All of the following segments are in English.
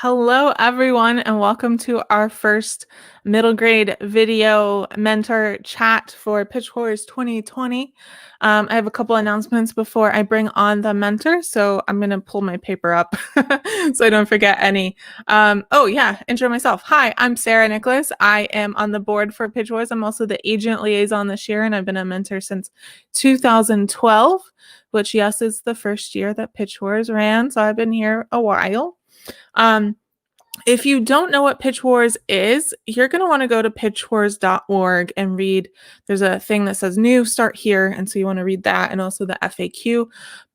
Hello, everyone, and welcome to our first middle grade video mentor chat for Pitchwars 2020. I have a couple announcements before I bring on the mentor, so I'm going to pull my paper up so I don't forget any. Intro myself. Hi, I'm Sarah Nicolas. I am on the board for Pitchwars. I'm also the agent liaison this year, and I've been a mentor since 2012, which, yes, is the first year that Pitchwars ran, so I've been here a while. If you don't know what Pitchwars is, you're going to want to go to pitchwars.org and read. There's a thing that says new, start here. And so you want to read that and also the FAQ.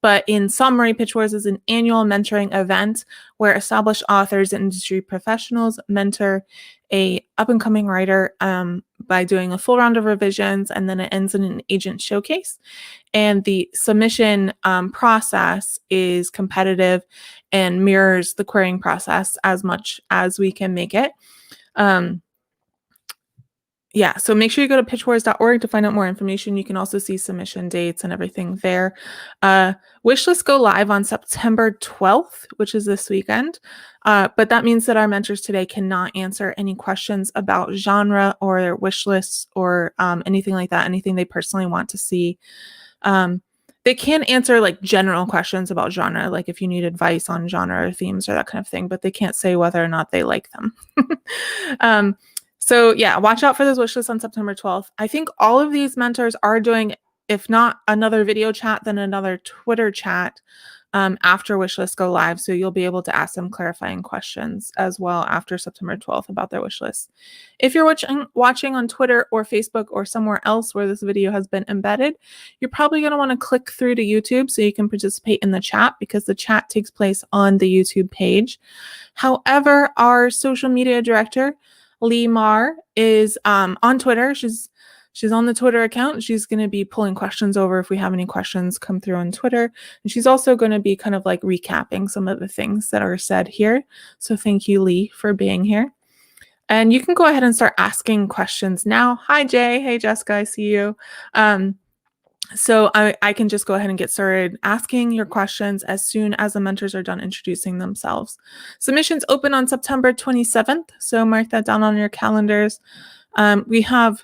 But in summary, Pitchwars is an annual mentoring event where established authors and industry professionals mentor a up-and-coming writer by doing a full round of revisions, and then it ends in an agent showcase. And the submission process is competitive and mirrors the querying process as much as we can make it. So make sure you go to pitchwars.org to find out more information. You can also see submission dates and everything there. Wishlists go live on September 12th, which is this weekend. But that means that our mentors today cannot answer any questions about genre or their wish lists or anything like that, anything they personally want to see. They can answer like general questions about genre, like if you need advice on genre or themes or that kind of thing, but they can't say whether or not they like them. So watch out for those wish lists on September 12th. I think all of these mentors are doing, if not another video chat, then another Twitter chat after wish lists go live. So you'll be able to ask them clarifying questions as well after September 12th about their wish lists. If you're watching on Twitter or Facebook or somewhere else where this video has been embedded, you're probably going to want to click through to YouTube so you can participate in the chat, because the chat takes place on the YouTube page. However, our social media director, Lee Marr, is on Twitter. She's on the Twitter account. She's going to be pulling questions over if we have any questions come through on Twitter. And she's also going to be kind of like recapping some of the things that are said here. So thank you, Lee, for being here. And you can go ahead and start asking questions now. Hi, Jay. Hey, Jessica. I see you. So I can just go ahead and get started asking your questions as soon as the mentors are done introducing themselves. Submissions open on September 27th, so mark that down on your calendars. We have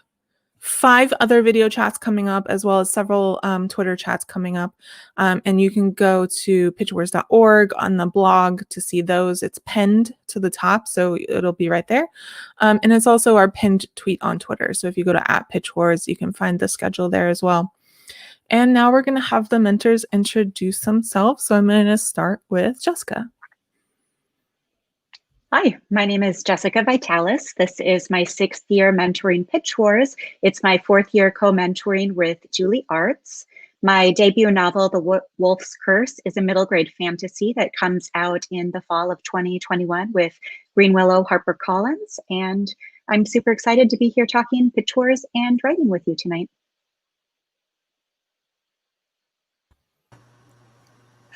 5 other video chats coming up, as well as several Twitter chats coming up. And you can go to pitchwars.org on the blog to see those. It's pinned to the top, so it'll be right there. And it's also our pinned tweet on Twitter. So if you go to @pitchwars, you can find the schedule there as well. And now we're going to have the mentors introduce themselves. So I'm going to start with Jessica. Hi, my name is Jessica Vitalis. This is my 6th year mentoring Pitchwars. It's my 4th year co-mentoring with Julie Arts. My debut novel, The Wolf's Curse, is a middle grade fantasy that comes out in the fall of 2021 with Green Willow HarperCollins. And I'm super excited to be here talking Pitchwars and writing with you tonight.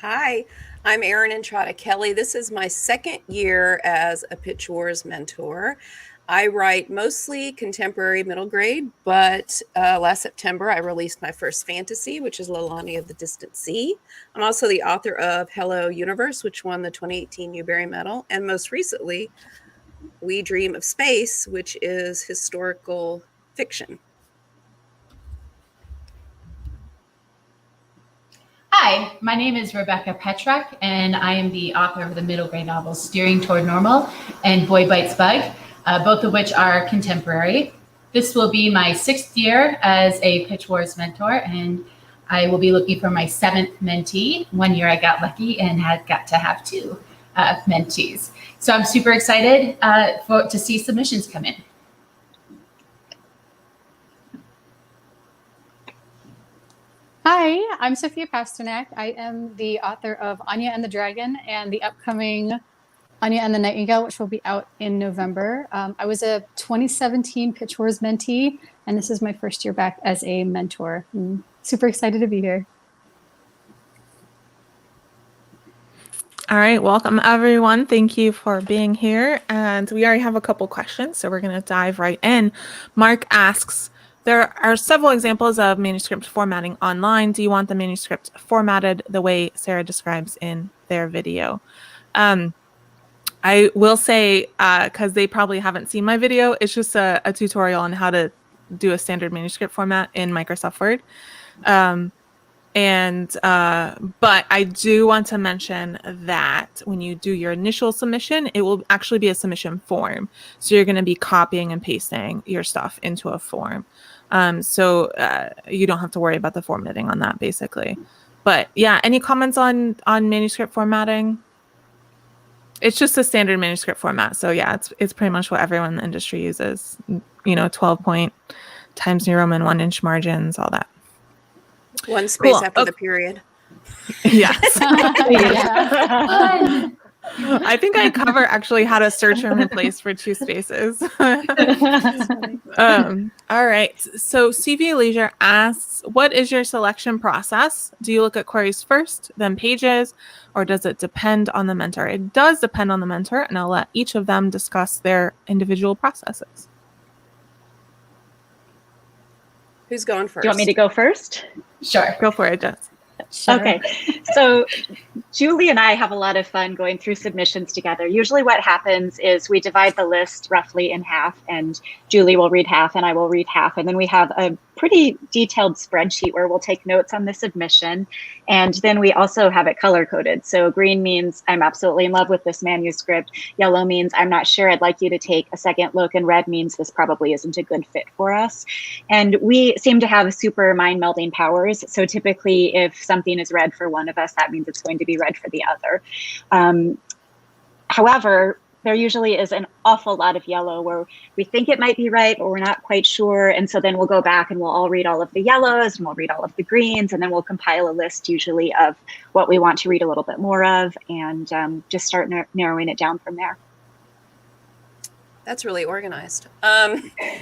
Hi, I'm Erin Entrada Kelly. This is my 2nd year as a Pitchwars mentor. I write mostly contemporary middle grade, but last September I released my first fantasy, which is Lilani of the Distant Sea. I'm also the author of Hello Universe, which won the 2018 Newbery Medal, and most recently, We Dream of Space, which is historical fiction. Hi, my name is Rebecca Petruck, and I am the author of the middle grade novels Steering Toward Normal and Boy Bites Bug, both of which are contemporary. This will be my 6th year as a Pitchwars mentor, and I will be looking for my 7th mentee. One year I got lucky and got to have 2 mentees. So I'm super excited to see submissions come in. Hi, I'm Sofiya Pasternack. I am the author of Anya and the Dragon and the upcoming Anya and the Nightingale, which will be out in November. I was a 2017 Pitchwars mentee, and this is my first year back as a mentor. I'm super excited to be here. All right, welcome everyone. Thank you for being here. And we already have a couple questions, so we're going to dive right in. Mark asks, there are several examples of manuscript formatting online. Do you want the manuscript formatted the way Sarah describes in their video? I will say, because they probably haven't seen my video, it's just a tutorial on how to do a standard manuscript format in Microsoft Word. But I do want to mention that when you do your initial submission, it will actually be a submission form. So you're going to be copying and pasting your stuff into a form. So you don't have to worry about the formatting on that, basically. But yeah, any comments on manuscript formatting? It's just a standard manuscript format. So yeah, it's pretty much what everyone in the industry uses. 12 point Times New Roman 1-inch margins, all that. One space Cool. after the period. Yes. Yeah. I think I cover actually how to search and replace for 2 spaces. All right. So CV Leisure asks, what is your selection process? Do you look at queries first, then pages, or does it depend on the mentor? It does depend on the mentor, and I'll let each of them discuss their individual processes. Who's going first? Do you want me to go first? Sure. Go for it, Jess. Sure. Okay, so Julie and I have a lot of fun going through submissions together. Usually what happens is we divide the list roughly in half, and Julie will read half and I will read half. And then we have a pretty detailed spreadsheet where we'll take notes on the submission. And then we also have it color coded. So green means I'm absolutely in love with this manuscript. Yellow means I'm not sure, I'd like you to take a second look. And red means this probably isn't a good fit for us. And we seem to have super mind melding powers. So typically if something is red for one of us, that means it's going to be red for the other. However, there usually is an awful lot of yellow where we think it might be right, but we're not quite sure. And so then we'll go back and we'll all read all of the yellows and we'll read all of the greens, and then we'll compile a list usually of what we want to read a little bit more of, and just start narrowing it down from there. That's really organized.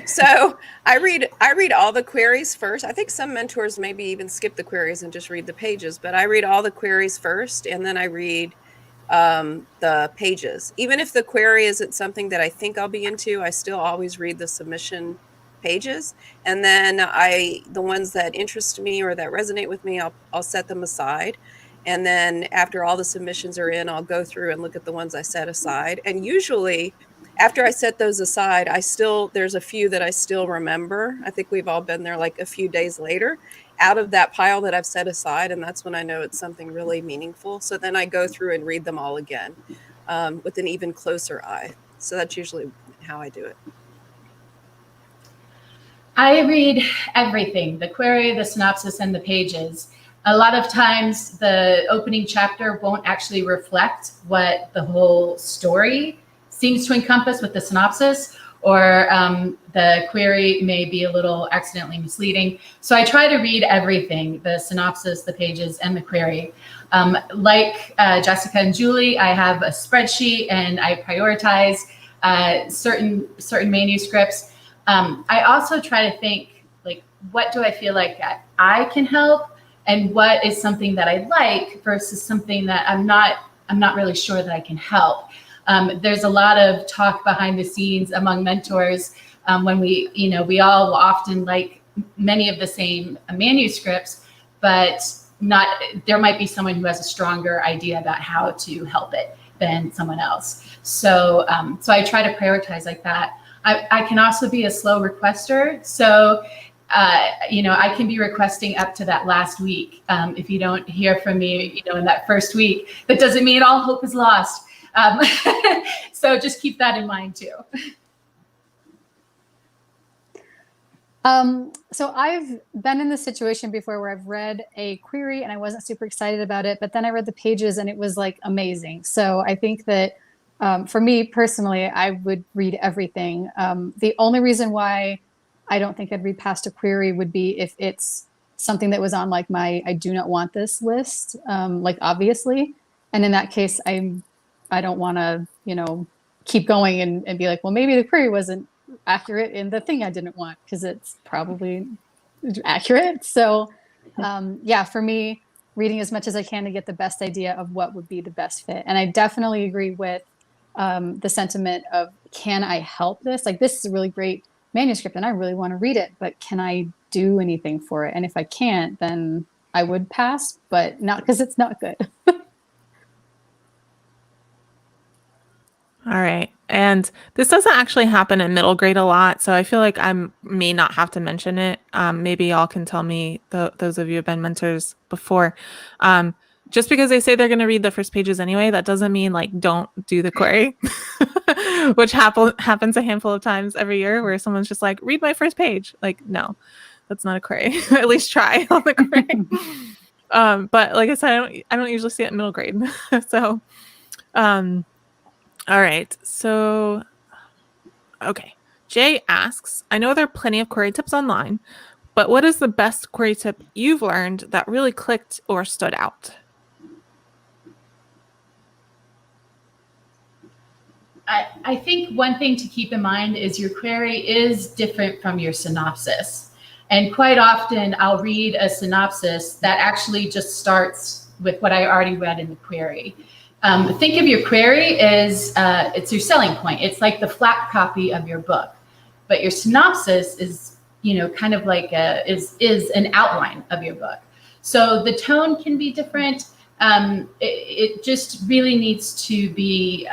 So I read all the queries first. I think some mentors maybe even skip the queries and just read the pages, but I read all the queries first, and then I read the pages. Even if the query isn't something that I think I'll be into, I still always read the submission pages, and then the ones that interest me or that resonate with me, I'll set them aside. And then after all the submissions are in, I'll go through and look at the ones I set aside. And usually after I set those aside, there's a few that I still remember. I think we've all been there like a few days later out of that pile that I've set aside. And that's when I know it's something really meaningful. So then I go through and read them all again with an even closer eye. So that's usually how I do it. I read everything, the query, the synopsis, and the pages. A lot of times the opening chapter won't actually reflect what the whole story seems to encompass with the synopsis, or the query may be a little accidentally misleading. So I try to read everything, the synopsis, the pages, and the query. Like Jessica and Julie, I have a spreadsheet and I prioritize certain manuscripts. I also try to think, like, what do I feel like I can help, and what is something that I like versus something that I'm not really sure that I can help. There's a lot of talk behind the scenes among mentors when we all often like many of the same manuscripts, but there might be someone who has a stronger idea about how to help it than someone else. So I try to prioritize like that. I can also be a slow requester. So, I can be requesting up to that last week. If you don't hear from me, in that first week, that doesn't mean all hope is lost. So just keep that in mind too. So I've been in this situation before where I've read a query and I wasn't super excited about it, but then I read the pages and it was like amazing. So I think that for me personally, I would read everything. The only reason why I don't think I'd read past a query would be if it's something that was on like my I do not want this list, like obviously. And in that case, I don't want to, keep going and be like, well, maybe the query wasn't accurate in the thing I didn't want, because it's probably accurate. So for me, reading as much as I can to get the best idea of what would be the best fit. And I definitely agree with the sentiment of, can I help this? Like, this is a really great manuscript and I really want to read it, but can I do anything for it? And if I can't, then I would pass, but not because it's not good. All right. And this doesn't actually happen in middle grade a lot, so I feel like I may not have to mention it. Maybe y'all can tell me, those of you who have been mentors before. Just because they say they're going to read the first pages anyway, that doesn't mean like don't do the query, which happens a handful of times every year where someone's just like, read my first page. Like, no, that's not a query. At least try on the query. But like I said, I don't usually see it in middle grade. So, all right. So, okay. Jay asks, I know there are plenty of query tips online, but what is the best query tip you've learned that really clicked or stood out? I think one thing to keep in mind is your query is different from your synopsis. And quite often I'll read a synopsis that actually just starts with what I already read in the query. Think of your query as it's your selling point. It's like the flat copy of your book, but your synopsis is, kind of like is an outline of your book. So the tone can be different. It just really needs to be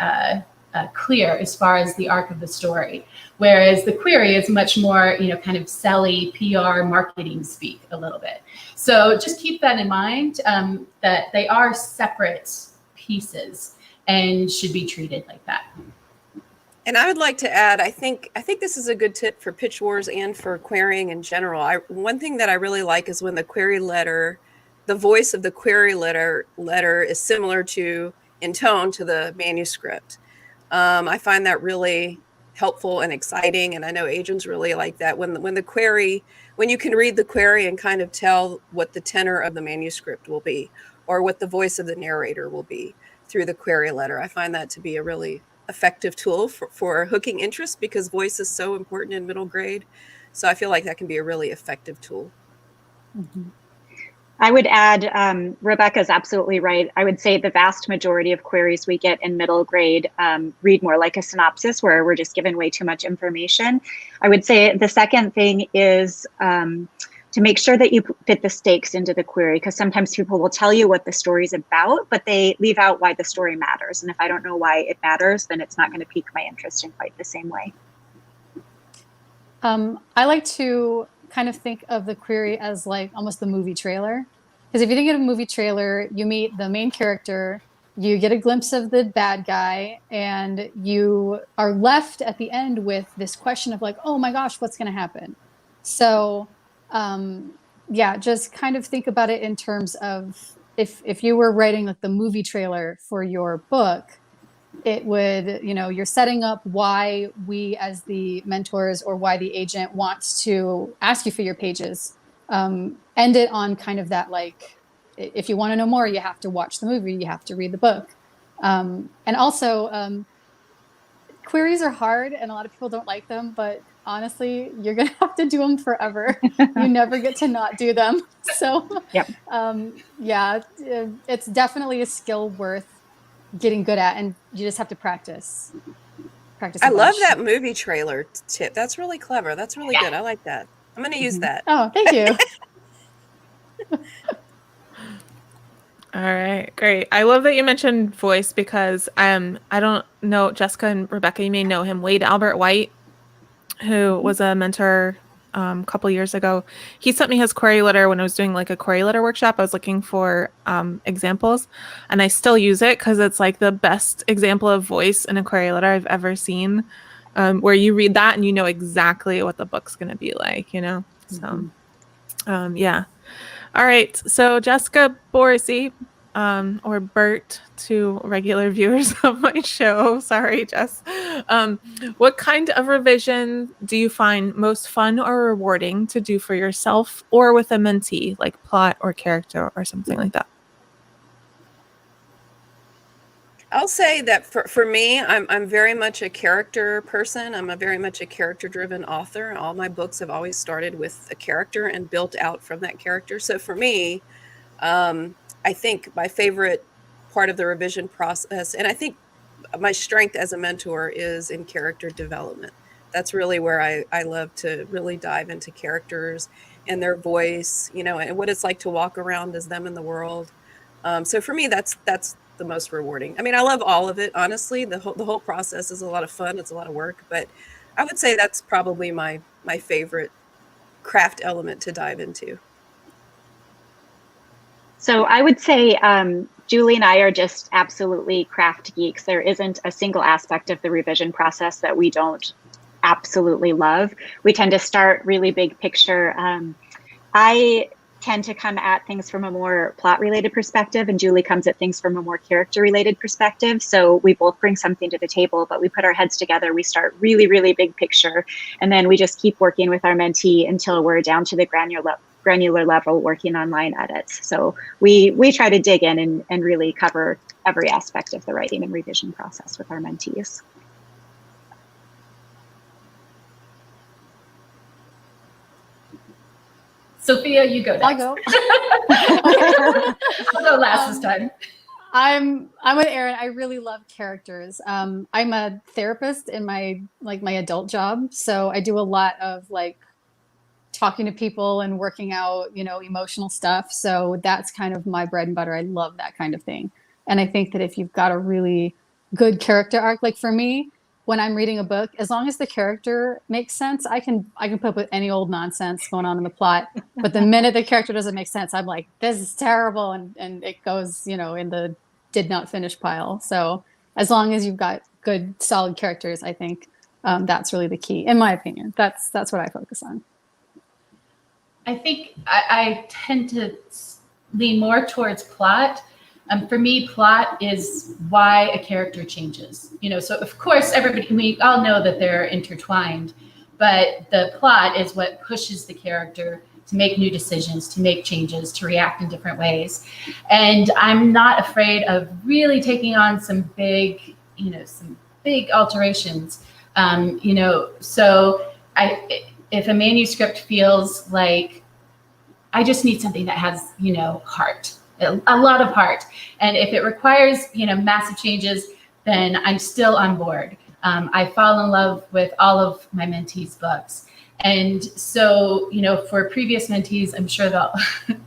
clear as far as the arc of the story, whereas the query is much more, kind of selly PR marketing speak a little bit. So just keep that in mind, that they are separate pieces and should be treated like that. And I would like to add, I think this is a good tip for pitch wars and for querying in general. One thing that I really like is when the query letter, the voice of the query letter is similar to, in tone, to the manuscript. I find that really helpful and exciting, and I know agents really like that when you can read the query and kind of tell what the tenor of the manuscript will be, or what the voice of the narrator will be through the query letter. I find that to be a really effective tool for hooking interest, because voice is so important in middle grade. So I feel like that can be a really effective tool. Mm-hmm. I would add, Rebecca's absolutely right. I would say the vast majority of queries we get in middle grade read more like a synopsis, where we're just given way too much information. I would say the second thing is to make sure that you fit the stakes into the query, because sometimes people will tell you what the story's about, but they leave out why the story matters. And if I don't know why it matters, then it's not going to pique my interest in quite the same way. I like to kind of think of the query as like almost the movie trailer. Because if you think of a movie trailer, you meet the main character, you get a glimpse of the bad guy, and you are left at the end with this question of like, oh my gosh, what's going to happen? So yeah, just kind of think about it in terms of if you were writing like the movie trailer for your book, it would, you're setting up why we as the mentors or why the agent wants to ask you for your pages. End it on kind of that, like, if you want to know more, you have to watch the movie, you have to read the book. And also, queries are hard and a lot of people don't like them, but honestly, you're going to have to do them forever. You never get to not do them. So, yep. Yeah, it's definitely a skill worth getting good at, and you just have to practice. I love that movie trailer tip. That's really clever. That's really good. I like that. I'm going to use that. Oh, thank you. All right, great. I love that you mentioned voice, because I don't know, Jessica and Rebecca, you may know him, Wade Albert White, who was a mentor a couple years ago. He sent me his query letter when I was doing like a query letter workshop. I was looking for examples, and I still use it because it's like the best example of voice in a query letter I've ever seen, where you read that and you know exactly what the book's going to be like, So, yeah. All right. So Jessica Borisy, or Bert to regular viewers of my show. Sorry, Jess. What kind of revision do you find most fun or rewarding to do for yourself or with a mentee, like plot or character or something like that? I'll say that for me, I'm very much a character person. I'm very much a character-driven author. All my books have always started with a character and built out from that character. So for me, I think my favorite part of the revision process, and I think my strength as a mentor, is in character development. That's really where I love to really dive into characters and their voice, and what it's like to walk around as them in the world. So for me, that's the most rewarding. I mean, I love all of it, honestly. The whole process is a lot of fun. It's a lot of work, but I would say that's probably my favorite craft element to dive into. So I would say Julie and I are just absolutely craft geeks. There isn't a single aspect of the revision process that we don't absolutely love. We tend to start really big picture. I tend to come at things from a more plot related perspective, and Julie comes at things from a more character related perspective. So we both bring something to the table, but we put our heads together. We start really, really big picture, and then we just keep working with our mentee until we're down to the granular level working on line edits. So we try to dig in and really cover every aspect of the writing and revision process with our mentees. Sophia, you go next. I'll go. I'll go last this time. I'm with Erin. I really love characters. I'm a therapist in my adult job, so I do a lot of like talking to people and working out, emotional stuff. So that's kind of my bread and butter. I love that kind of thing. And I think that if you've got a really good character arc, like for me, when I'm reading a book, as long as the character makes sense, I can put up with any old nonsense going on in the plot. But the minute the character doesn't make sense, I'm like, this is terrible. And it goes, in the did not finish pile. So as long as you've got good, solid characters, I think that's really the key, in my opinion. That's what I focus on. I think I tend to lean more towards plot. For me, plot is why a character changes. So of course, we all know that they're intertwined, but the plot is what pushes the character to make new decisions, to make changes, to react in different ways. And I'm not afraid of really taking on some big alterations. So if a manuscript feels like I just need something that has, heart, a lot of heart. And if it requires, massive changes, then I'm still on board. I fall in love with all of my mentees' books. And so, for previous mentees, I'm sure they'll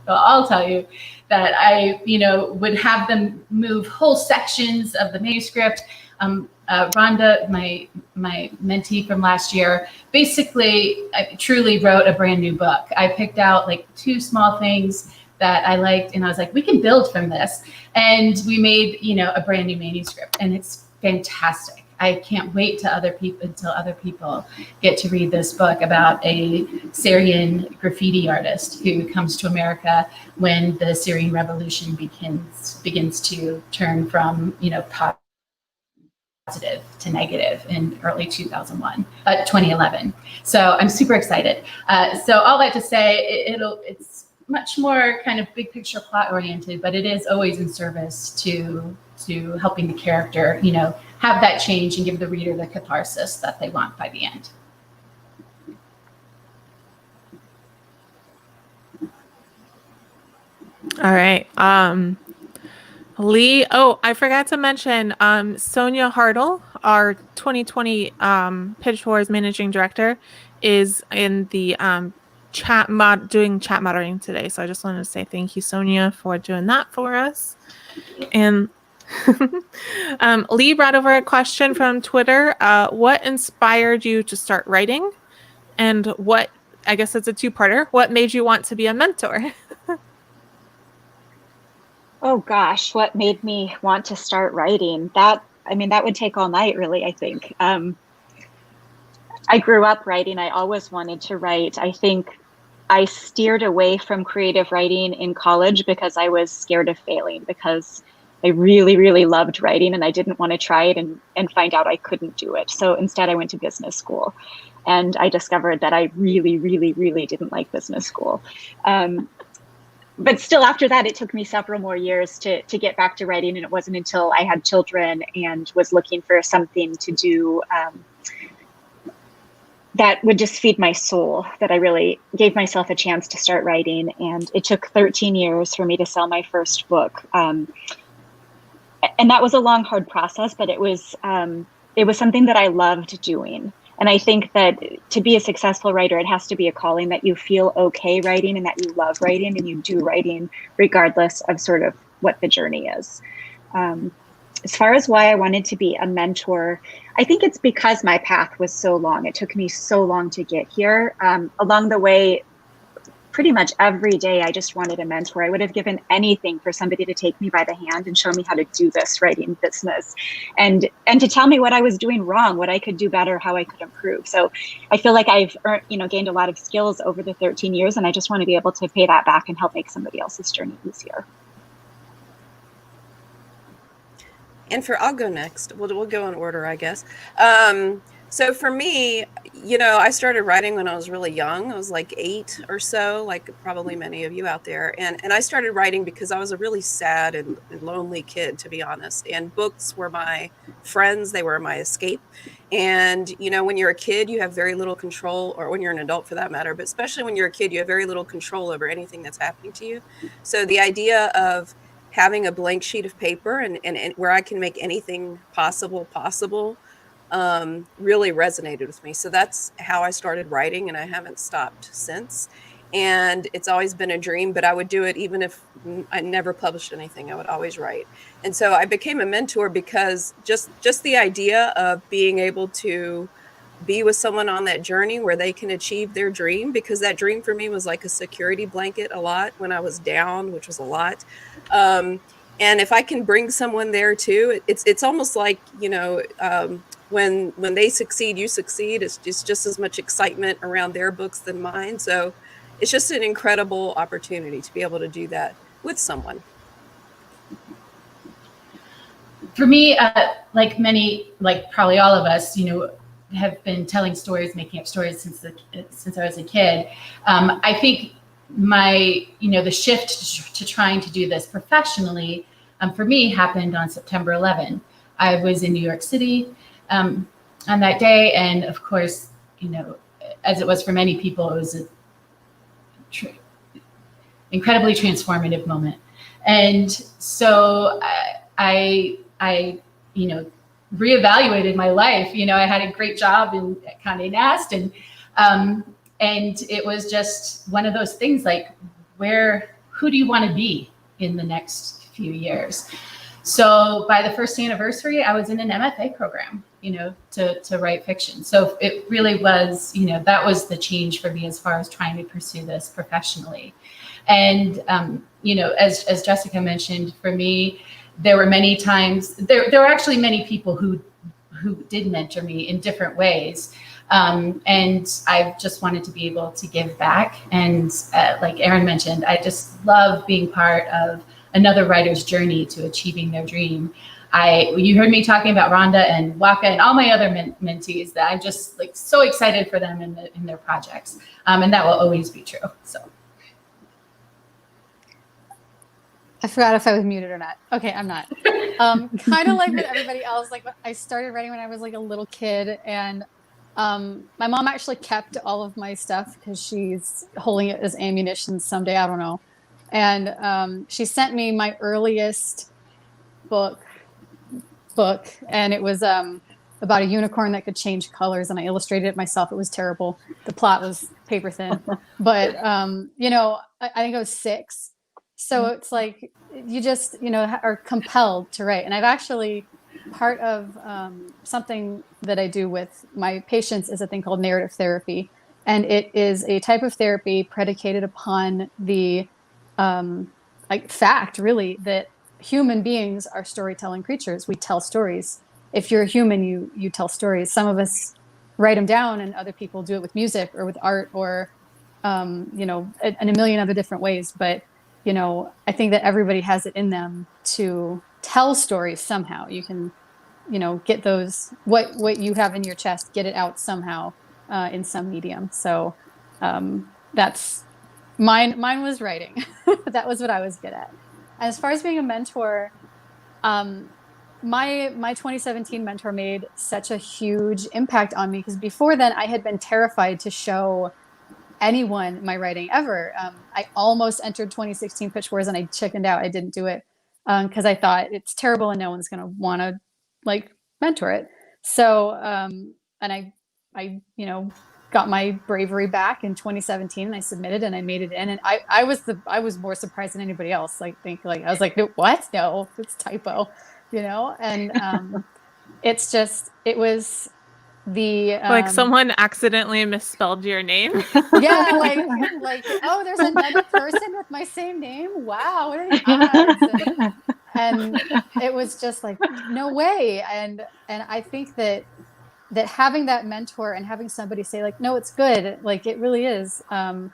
all tell you that I, would have them move whole sections of the manuscript. Rhonda, my mentee from last year, basically I truly wrote a brand new book. I picked out like 2 small things that I liked, and I was like, we can build from this. And we made, a brand new manuscript, and it's fantastic. I can't wait until other people get to read this book about a Syrian graffiti artist who comes to America when the Syrian revolution begins to turn from, positive to negative in early 2011. So I'm super excited. So all that to say, it's much more kind of big picture plot oriented, but it is always in service to helping the character, have that change and give the reader the catharsis that they want by the end. All right. Lee, I forgot to mention Sonia Hartle, our 2020 Pitch Wars Managing Director, is in the doing chat moderating today. So I just wanted to say thank you, Sonia, for doing that for us. And Lee brought over a question from Twitter. What inspired you to start writing? And I guess it's a 2-parter. What made you want to be a mentor? Oh gosh, what made me want to start writing? That would take all night, really, I think. I grew up writing. I always wanted to write. I think I steered away from creative writing in college because I was scared of failing, because I really, really loved writing and I didn't want to try it and find out I couldn't do it. So instead I went to business school, and I discovered that I really, really, really didn't like business school. But still, after that, it took me several more years to get back to writing. And it wasn't until I had children and was looking for something to do that would just feed my soul that I really gave myself a chance to start writing. And it took 13 years for me to sell my first book. And that was a long, hard process, but it was something that I loved doing. And I think that to be a successful writer, it has to be a calling that you feel okay writing and that you love writing and you do writing regardless of sort of what the journey is. As far as why I wanted to be a mentor, I think it's because my path was so long. It took me so long to get here. Along the way, pretty much every day, I just wanted a mentor. I would have given anything for somebody to take me by the hand and show me how to do this writing business, and to tell me what I was doing wrong, what I could do better, how I could improve. So I feel like I've gained a lot of skills over the 13 years, and I just want to be able to pay that back and help make somebody else's journey easier. And I'll go next. We'll go in order, I guess. So for me, I started writing when I was really young. I was like 8 or so, like probably many of you out there. And I started writing because I was a really sad and lonely kid, to be honest. And books were my friends. They were my escape. And, when you're a kid, you have very little control, or when you're an adult for that matter, but especially when you're a kid, you have very little control over anything that's happening to you. So the idea of having a blank sheet of paper and where I can make anything possible really resonated with me. So that's how I started writing, and I haven't stopped since. And it's always been a dream, but I would do it even if I never published anything. I would always write. And so I became a mentor because just the idea of being able to be with someone on that journey where they can achieve their dream, because that dream for me was like a security blanket a lot when I was down, which was a lot. And if I can bring someone there too, it's almost like, when they succeed, you succeed. It's just as much excitement around their books than mine. So it's just an incredible opportunity to be able to do that with someone. For me, like probably all of us, have been telling stories, making up stories since I was a kid. I think the shift to trying to do this professionally, for me, happened on September 11. I was in New York City on that day, and of course, as it was for many people, it was a incredibly transformative moment. And so I reevaluated my life. I had a great job at Condé Nast, and it was just one of those things like, who do you want to be in the next few years? So by the first anniversary, I was in an MFA program, to write fiction. So it really was, that was the change for me as far as trying to pursue this professionally. And, as Jessica mentioned, for me, there were many times, there were actually many people who did mentor me in different ways. And I just wanted to be able to give back. And like Erin mentioned, I just love being part of another writer's journey to achieving their dream. You heard me talking about Rhonda and Waka and all my other mentees, that I'm just so excited for them in their projects. And that will always be true. So. I forgot if I was muted or not. Okay, I'm not. Kind of like with everybody else, I started writing when I was a little kid, and my mom actually kept all of my stuff because she's holding it as ammunition someday, I don't know. And she sent me my earliest book, and it was about a unicorn that could change colors, and I illustrated it myself. It was terrible. The plot was paper thin, but I think I was 6. So it's like you just are compelled to write. And I've actually, part of something that I do with my patients is a thing called narrative therapy, and it is a type of therapy predicated upon the fact, really, that human beings are storytelling creatures. We tell stories. If you're a human, you tell stories. Some of us write them down, and other people do it with music or with art or in a million other different ways. But I think that everybody has it in them to tell stories somehow. You can, get those, what you have in your chest, get it out somehow in some medium. So that's mine was writing. That was what I was good at. As far as being a mentor, my 2017 mentor made such a huge impact on me, because before then I had been terrified to show anyone my writing ever. I almost entered 2016 Pitch Wars, and I chickened out. I didn't do it because I thought it's terrible and no one's going to want to mentor it. So and I got my bravery back in 2017 and I submitted and I made it in. And I was more surprised than anybody else. I was like, no, what? No, it's typo, and it was the Like someone accidentally misspelled your name. yeah, like oh, there's another person with my same name. Wow, what are the odds? And it was just like, no way. And I think that having that mentor and having somebody say like, no, it's good, like it really is my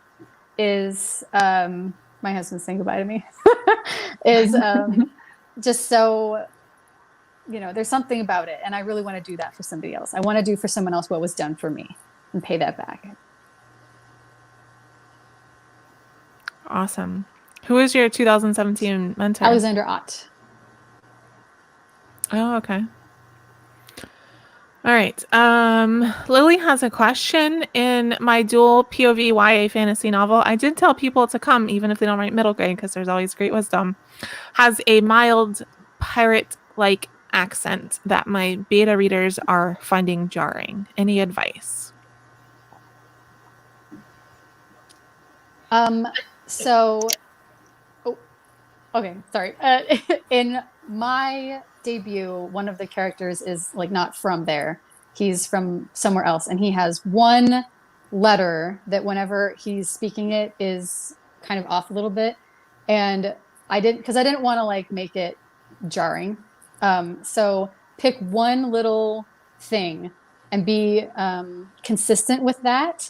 husband's saying goodbye to me is just so, there's something about it. And I really want to do that for somebody else. I want to do for someone else what was done for me and pay that back. Awesome. Who is your 2017 mentor? Alexander Ott. Oh, okay. All right. Lily has a question. In my dual POV YA fantasy novel, I did tell people to come, even if they don't write middle grade, because there's always great wisdom, has a mild pirate-like accent that my beta readers are finding jarring. Any advice? Okay, sorry. In my debut, one of the characters is like not from there. He's from somewhere else, and he has one letter that whenever he's speaking it is kind of off a little bit. And I didn't want to like make it jarring. So pick one little thing and be consistent with that,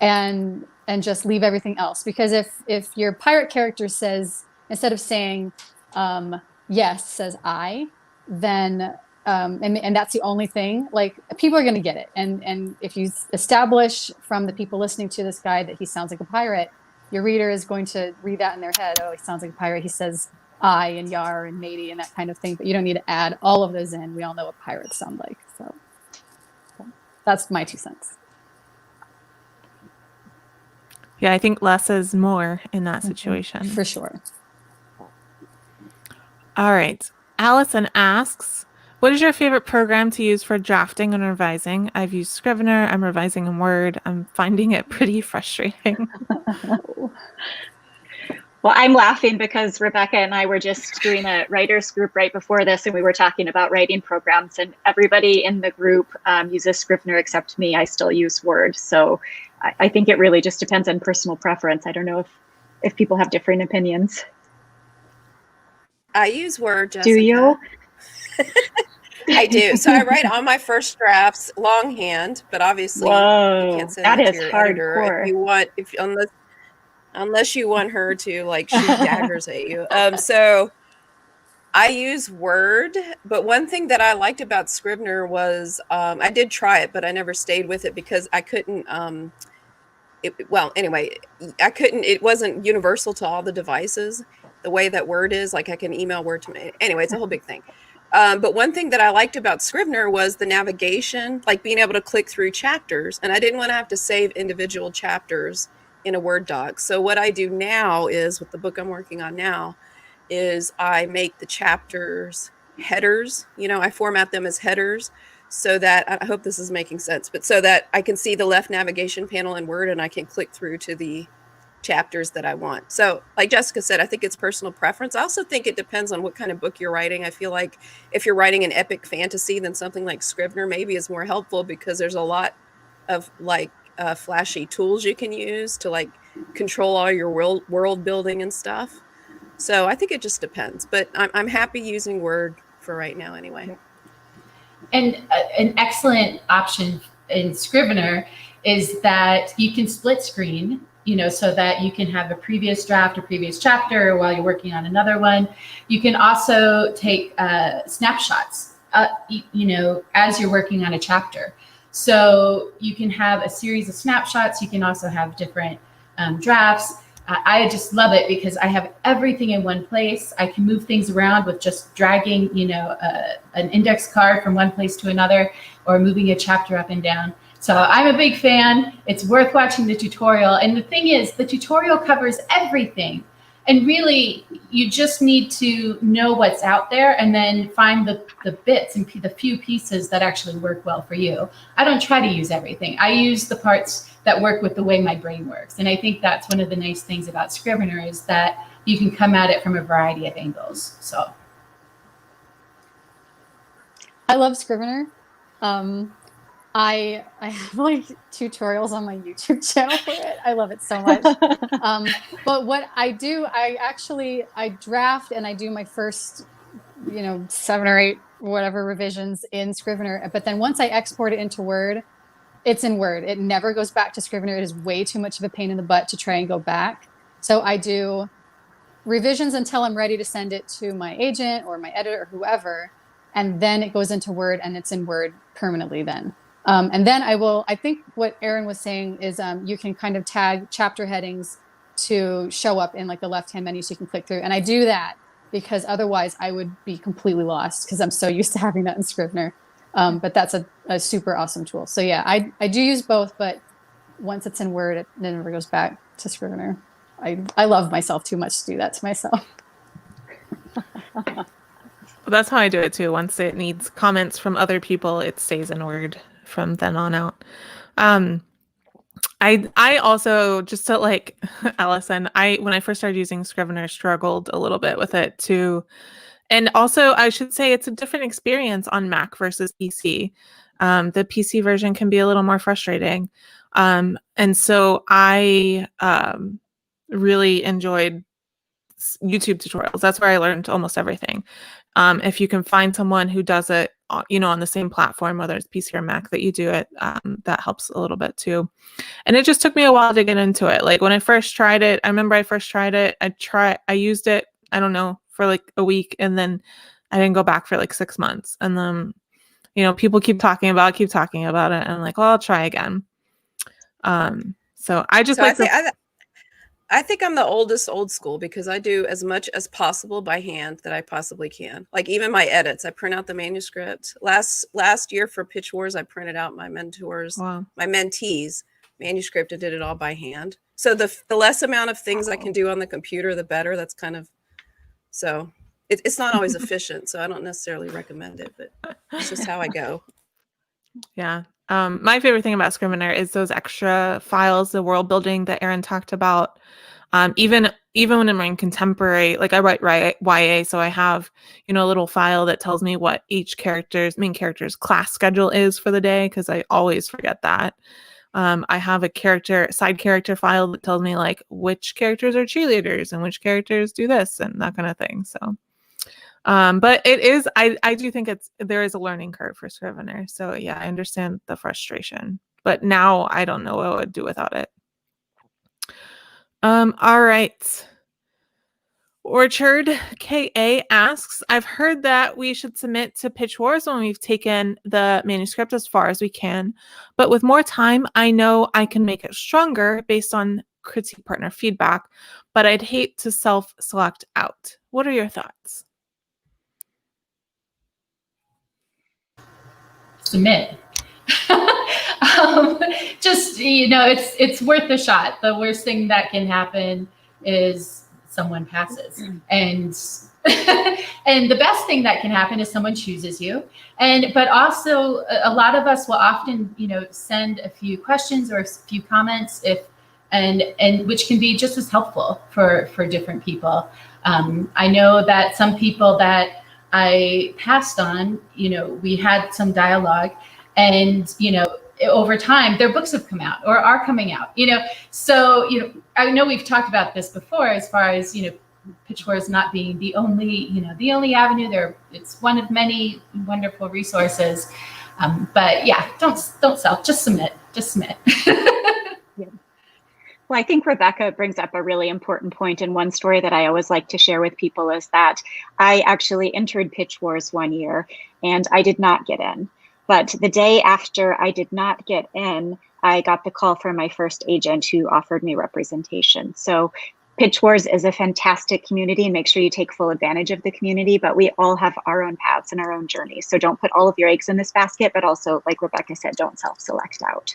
and just leave everything else. Because if your pirate character says, instead of saying yes, says I, then and that's the only thing, like people are going to get it. And if you establish from the people listening to this guide that he sounds like a pirate, your reader is going to read that in their head. Oh, he sounds like a pirate. He says I and yar and matey and that kind of thing. But you don't need to add all of those in. We all know what pirates sound like. So that's my 2 cents. Yeah, I think less is more in that situation. For sure. All right. Allison asks, what is your favorite program to use for drafting and revising? I've used Scrivener. I'm revising in Word. I'm finding it pretty frustrating. Well, I'm laughing because Rebecca and I were just doing a writers group right before this, and we were talking about writing programs, and everybody in the group uses Scrivener except me. I still use Word. So I think it really just depends on personal preference. I don't know if people have different opinions. I use Word, Jessica. Do you? I do. So I write on my first drafts longhand, but obviously you can't send that it is to your editor hardcore. if you want, unless you want her to like shoot daggers at you. So I use Word, but one thing that I liked about Scrivener was I did try it, but I never stayed with it because I couldn't. It wasn't universal to all the devices the way that Word is. Like I can email Word to me. Anyway, it's a whole big thing. But one thing that I liked about Scrivener was the navigation, like being able to click through chapters. And I didn't want to have to save individual chapters in a Word doc. So what I do now is, with the book I'm working on now, is I make the chapters headers. I format them as headers so that, I hope this is making sense, but so that I can see the left navigation panel in Word and I can click through to the chapters that I want. So like Jessica said, I think it's personal preference. I also think it depends on what kind of book you're writing. I feel like if you're writing an epic fantasy, then something like Scrivener maybe is more helpful because there's a lot of like flashy tools you can use to like control all your world building and stuff. So I think it just depends, but I'm happy using Word for right now anyway. And an excellent option in Scrivener is that you can split screen, so that you can have a previous draft, a previous chapter while you're working on another one. You can also take snapshots, as you're working on a chapter. So you can have a series of snapshots. You can also have different drafts. I just love it because I have everything in one place. I can move things around with just dragging, an index card from one place to another or moving a chapter up and down. So I'm a big fan. It's worth watching the tutorial. And the thing is, the tutorial covers everything. And really, you just need to know what's out there and then find the bits and the few pieces that actually work well for you. I don't try to use everything. I use the parts that work with the way my brain works. And I think that's one of the nice things about Scrivener is that you can come at it from a variety of angles. So I love Scrivener. I have like tutorials on my YouTube channel for it. I love it so much. But what I do, I draft and I do my first, 7 or 8 whatever revisions in Scrivener. But then once I export it into Word, it's in Word. It never goes back to Scrivener. It is way too much of a pain in the butt to try and go back. So I do revisions until I'm ready to send it to my agent or my editor or whoever. And then it goes into Word and it's in Word permanently then. And then I think what Erin was saying is you can kind of tag chapter headings to show up in like the left-hand menu so you can click through. And I do that because otherwise I would be completely lost because I'm so used to having that in Scrivener. But that's a super awesome tool. So yeah, I do use both, but once it's in Word, it never goes back to Scrivener. I love myself too much to do that to myself. Well, that's how I do it too. Once it needs comments from other people, it stays in Word from then on out. I also, just to like Allison, when I first started using Scrivener, struggled a little bit with it too. And also, I should say it's a different experience on Mac versus PC. The PC version can be a little more frustrating. And so I really enjoyed YouTube tutorials. That's where I learned almost everything. If you can find someone who does it, on the same platform, whether it's PC or Mac, that you do it, that helps a little bit too. And it just took me a while to get into it. Like when I first tried it, I used it, I don't know, for like a week, and then I didn't go back for like 6 months. And then, people keep talking about it, and I'm like, well, I'll try again. So I just I think I'm the oldest old school because I do as much as possible by hand that I possibly can. Like even my edits, I print out the manuscript. Last year for Pitch Wars, I printed out my mentees' manuscript and did it all by hand. So the less amount of things I can do on the computer, the better. That's kind of, so it's not always efficient. So I don't necessarily recommend it, but it's just how I go. Yeah. My favorite thing about Scrivener is those extra files, the world building that Erin talked about. Even when I'm writing contemporary, like I write YA, so I have, a little file that tells me what each main character's class schedule is for the day, because I always forget that. I have a side character file that tells me like which characters are cheerleaders and which characters do this and that kind of thing. So, but it is, I do think there is a learning curve for Scrivener. So yeah, I understand the frustration, but now I don't know what I would do without it. All right. Orchard KA asks, I've heard that we should submit to Pitch Wars when we've taken the manuscript as far as we can, but with more time, I know I can make it stronger based on critique partner feedback, but I'd hate to self-select out. What are your thoughts? Submit. It's worth a shot. The worst thing that can happen is someone passes, and and the best thing that can happen is someone chooses you. But also a lot of us will often send a few questions or a few comments and which can be just as helpful for different people. I know that some people that I passed on, we had some dialogue, and over time their books have come out or are coming out, so I know we've talked about this before as far as Pitch Wars not being the only avenue. It's one of many wonderful resources, but yeah, don't self, just submit. Yeah. Well, I think Rebecca brings up a really important point, and one story that I always like to share with people is that I actually entered Pitch Wars one year and I did not get in. But the day after I did not get in, I got the call from my first agent who offered me representation. So Pitch Wars is a fantastic community, and make sure you take full advantage of the community, but we all have our own paths and our own journeys. So don't put all of your eggs in this basket, but also, like Rebecca said, don't self-select out.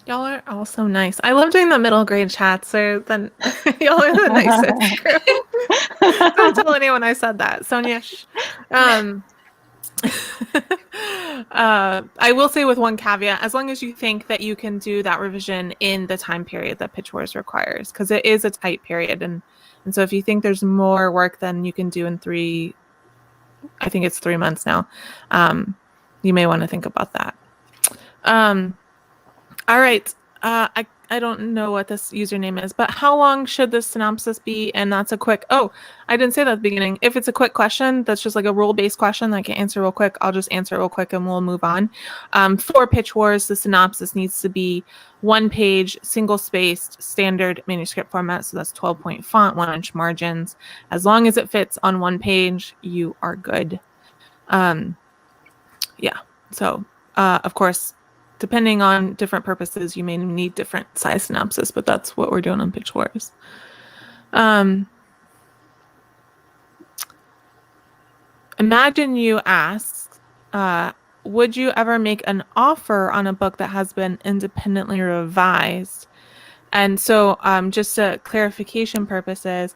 Y'all are all so nice. I love doing the middle grade chats. Y'all are the nicest group. Don't tell anyone I said that. Sonia. I will say with one caveat, as long as you think that you can do that revision in the time period that Pitchwars requires, because it is a tight period. And so if you think there's more work than you can do in I think it's 3 months now, you may want to think about that. All right. I don't know what this username is, but how long should this synopsis be? And that's a quick, I didn't say that at the beginning. If it's a quick question, that's just like a rule-based question that I can answer real quick, I'll just answer it real quick and we'll move on. For Pitchwars, the synopsis needs to be 1 page, single-spaced, standard manuscript format. So that's 12-point font, 1-inch margins. As long as it fits on 1 page, you are good. Yeah. So, of course, depending on different purposes, you may need different size synopsis, but that's what we're doing on Pitchwars. Imagine you ask, would you ever make an offer on a book that has been independently revised? And so just to clarification purposes,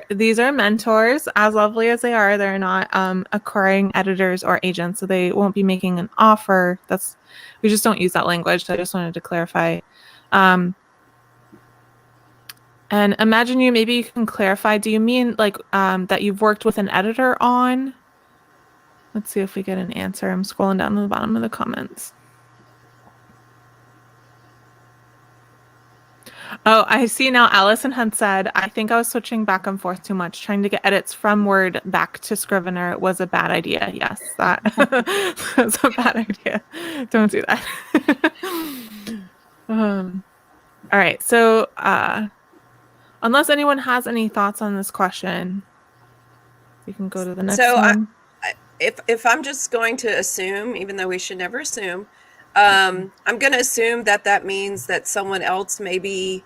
these are mentors, as lovely as they are. They're not acquiring editors or agents, so they won't be making an offer. We just don't use that language, so I just wanted to clarify. And imagine maybe you can clarify, do you mean like that you've worked with an editor on? Let's see if we get an answer. I'm scrolling down to the bottom of the comments. Oh, I see now Allison had said, I think I was switching back and forth too much. Trying to get edits from Word back to Scrivener was a bad idea. Yes, that was a bad idea. Don't do that. All right. So unless anyone has any thoughts on this question, we can go to the next one. If I'm just going to assume, even though we should never assume, I'm going to assume that means that someone else maybe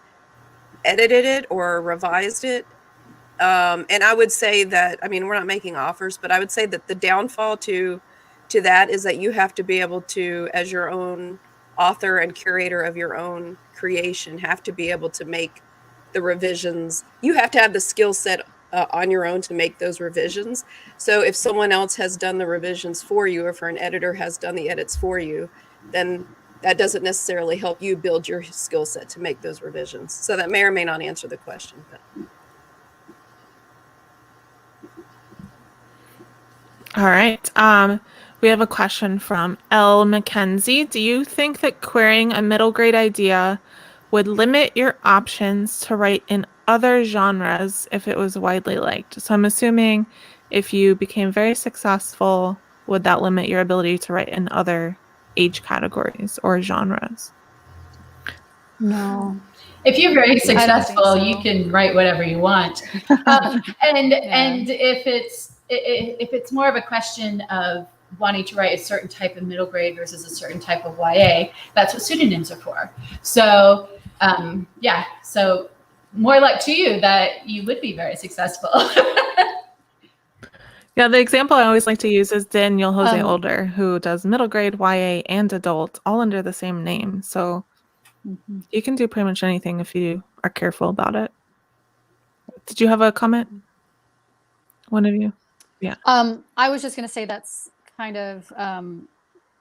edited it or revised it. And I would say that, I mean, we're not making offers, but I would say that the downfall to that is that you have to be able to, as your own author and curator of your own creation, have to be able to make the revisions. You have to have the skill set on your own to make those revisions. So if someone else has done the revisions for you, or if an editor has done the edits for you, then that doesn't necessarily help you build your skill set to make those revisions. So that may or may not answer the question. But. All right. We have a question from L. Mackenzie. Do you think that querying a middle grade idea would limit your options to write in other genres if it was widely liked? So I'm assuming if you became very successful, would that limit your ability to write in other age categories or genres? No. If you're very successful, so. You can write whatever you want. And if it's more of a question of wanting to write a certain type of middle grade versus a certain type of YA, that's what pseudonyms are for. So so more luck to you that you would be very successful. Yeah, the example I always like to use is Daniel Jose Older, who does middle grade, YA, and adult, all under the same name. So you can do pretty much anything if you are careful about it. Did you have a comment? One of you? Yeah. I was just going to say that's kind of,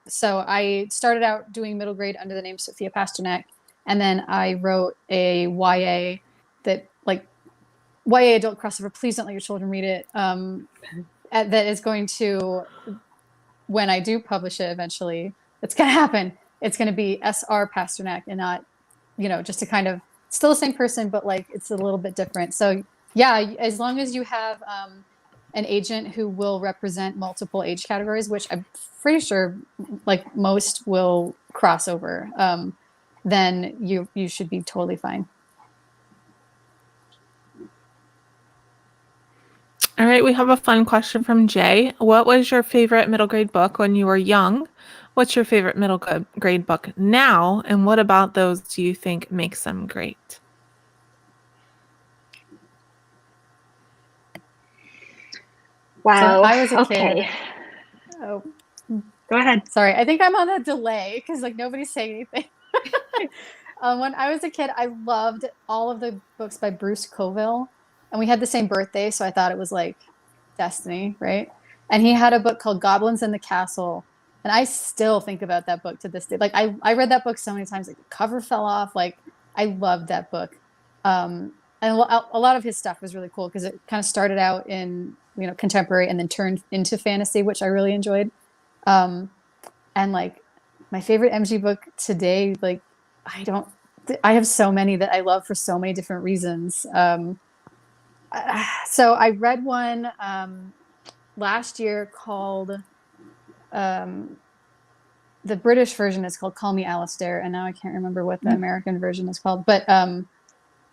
so I started out doing middle grade under the name Sofiya Pasternack, and then I wrote a YA that, like, YA adult crossover, please don't let your children read it, that is going to, when I do publish it eventually, it's going to happen. It's going to be SR Pasternack and not, just to kind of, still the same person, but like it's a little bit different. So yeah, as long as you have an agent who will represent multiple age categories, which I'm pretty sure like most will cross over, then you should be totally fine. All right, we have a fun question from Jay. What was your favorite middle grade book when you were young? What's your favorite middle grade book now? And what about those do you think makes them great? Wow. So I was a okay. kid. Oh, Go ahead. sorry. I think I'm on a delay because like nobody's saying anything. When I was a kid, I loved all of the books by Bruce Coville, and we had the same birthday, so I thought it was like destiny, right? And he had a book called Goblins in the Castle, and I still think about that book to this day. Like I read that book so many times, like the cover fell off. Like I loved that book. And a lot of his stuff was really cool because it kind of started out in, you know, contemporary and then turned into fantasy, which I really enjoyed. And like my favorite MG book today, like I have so many that I love for so many different reasons. So I read one last year called, the British version is called Call Me Alistair, and now I can't remember what the American version is called, but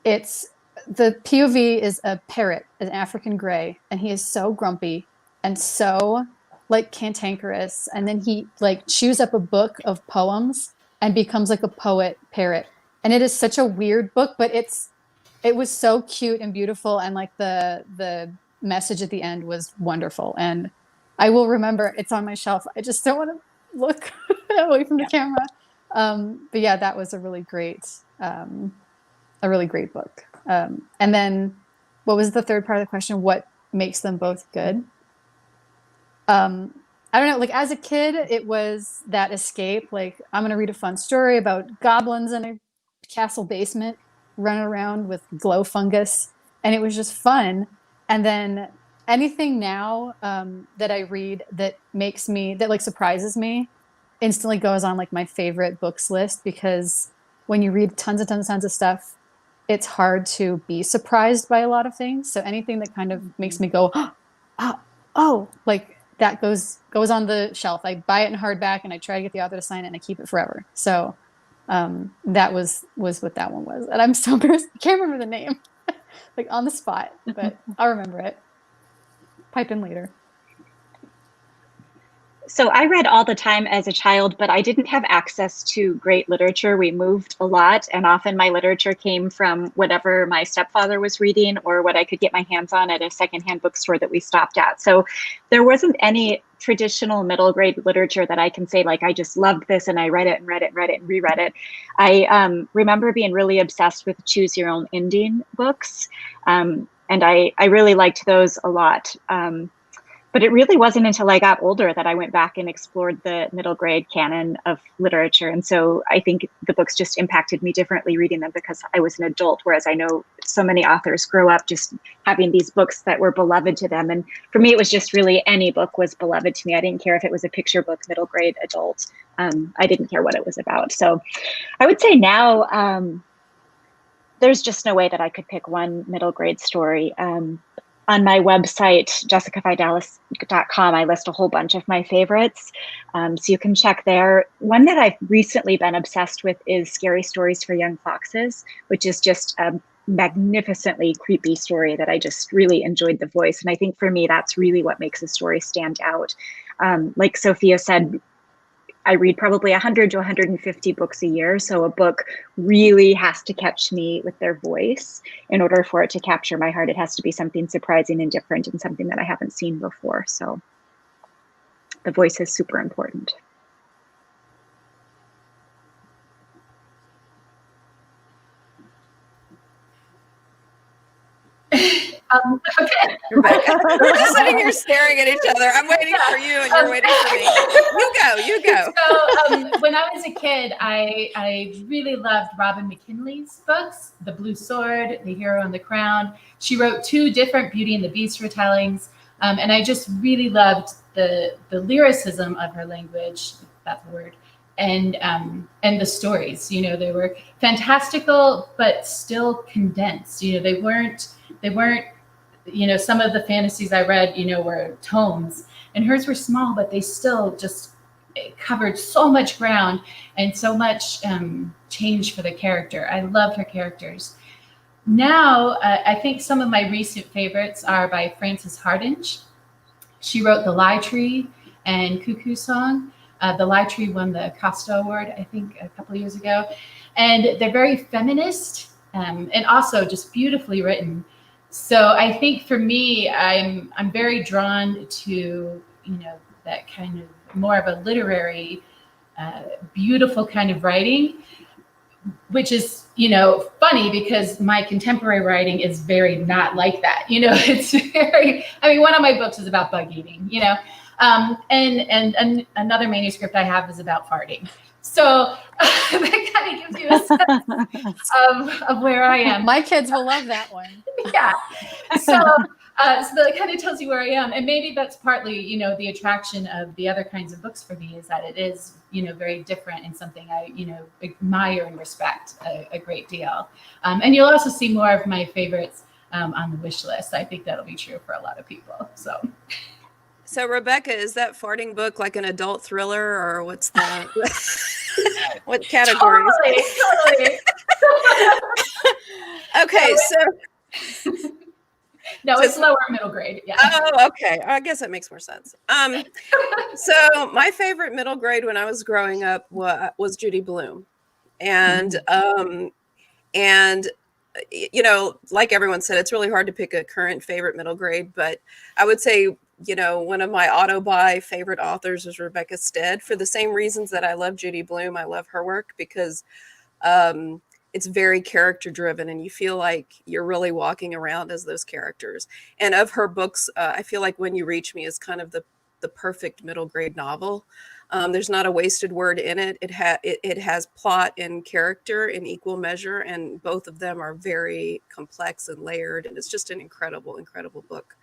it's the POV is a parrot, an African gray, and he is so grumpy and so like cantankerous, and then he like chews up a book of poems and becomes like a poet parrot. And it is such a weird book, but it was so cute and beautiful, and like the message at the end was wonderful, and I will remember. It's on my shelf. I just don't want to look away from the camera. But yeah, that was a really great book. And then what was the third part of the question? What makes them both good? I don't know, like as a kid, it was that escape. Like I'm going to read a fun story about goblins in a castle basement running around with glow fungus. And it was just fun. And then anything now that I read that like surprises me instantly goes on like my favorite books list, because when you read tons of stuff, it's hard to be surprised by a lot of things. So anything that kind of makes me go, oh, like that goes on the shelf. I buy it in hardback and I try to get the author to sign it and I keep it forever. So that was what that one was. And I'm so embarrassed. I can't remember the name like on the spot, but I'll remember it. Pipe in later. So I read all the time as a child, but I didn't have access to great literature. We moved a lot, and often my literature came from whatever my stepfather was reading or what I could get my hands on at a secondhand bookstore that we stopped at. So there wasn't any traditional middle grade literature that I can say, like, I just loved this and I read it and read it and read it and reread it. I remember being really obsessed with choose your own ending books. And I really liked those a lot. But it really wasn't until I got older that I went back and explored the middle grade canon of literature. And so I think the books just impacted me differently reading them because I was an adult, whereas I know so many authors grow up just having these books that were beloved to them. And for me, it was just really any book was beloved to me. I didn't care if it was a picture book, middle grade, adult. I didn't care what it was about. So I would say now there's just no way that I could pick one middle grade story. On my website, jessicavitalis.com, I list a whole bunch of my favorites. So you can check there. One that I've recently been obsessed with is Scary Stories for Young Foxes, which is just a magnificently creepy story that I just really enjoyed the voice. And I think for me, that's really what makes a story stand out. Like Sofiya said, I read probably 100 to 150 books a year. So a book really has to catch me with their voice. In order for it to capture my heart, it has to be something surprising and different and something that I haven't seen before. So the voice is super important. Okay, Rebecca. We're just sitting here staring at each other. I'm waiting for you, and you're waiting for me. You go. So when I was a kid, I really loved Robin McKinley's books, The Blue Sword, The Hero and the Crown. She wrote 2 different Beauty and the Beast retellings, and I just really loved the lyricism of her language. That's the word. And the stories, you know, they were fantastical, but still condensed. You know, they weren't, you know, some of the fantasies I read, you know, were tomes, and hers were small, but they still just covered so much ground and so much change for the character. I loved her characters. Now, I think some of my recent favorites are by Frances Hardinge. She wrote The Lie Tree and Cuckoo Song. The Lie Tree won the Costa Award, I think, a couple of years ago. And they're very feminist and also just beautifully written. So I think for me, I'm very drawn to, you know, that kind of more of a literary, beautiful kind of writing. which is, you know, funny because my contemporary writing is very not like that. You know, it's very, I mean, one of my books is about bug eating, you know, and another manuscript I have is about farting. So that kind of gives you a sense of where I am. My kids will love that one. Yeah. So that kind of tells you where I am. And maybe that's partly, you know, the attraction of the other kinds of books for me is that it is, you know, very different and something I, you know, admire and respect a great deal. And you'll also see more of my favorites on the wish list. I think that'll be true for a lot of people. So Rebecca, is that farting book like an adult thriller, or what's that? What category? Totally. Okay, so no, it's lower middle grade. Yeah. Oh, okay. I guess that makes more sense. So my favorite middle grade when I was growing up was Judy Blume, and you know, like everyone said, it's really hard to pick a current favorite middle grade, but I would say, you know, one of my auto-buy favorite authors is Rebecca Stead, for the same reasons that I love Judy Blume. I love her work because it's very character driven and you feel like you're really walking around as those characters. And of her books, I feel like When You Reach Me is kind of the perfect middle grade novel. There's not a wasted word in it. It has plot and character in equal measure, and both of them are very complex and layered, and it's just an incredible, incredible book.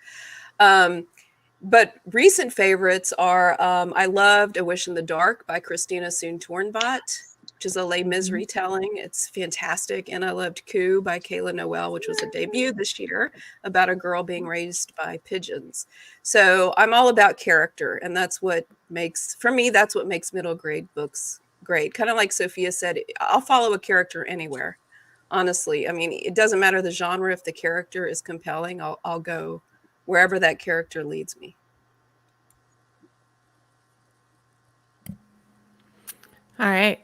But recent favorites are, I loved A Wish in the Dark by Christina Soon-Tornbat, which is a Les Mis retelling. It's fantastic. And I loved Coup by Kayla Noel, which was a debut this year about a girl being raised by pigeons. So I'm all about character. And that's what makes, for me, that's what makes middle grade books great. Kind of like Sofiya said, I'll follow a character anywhere, honestly. I mean, it doesn't matter the genre. If the character is compelling, I'll go wherever that character leads me. All right.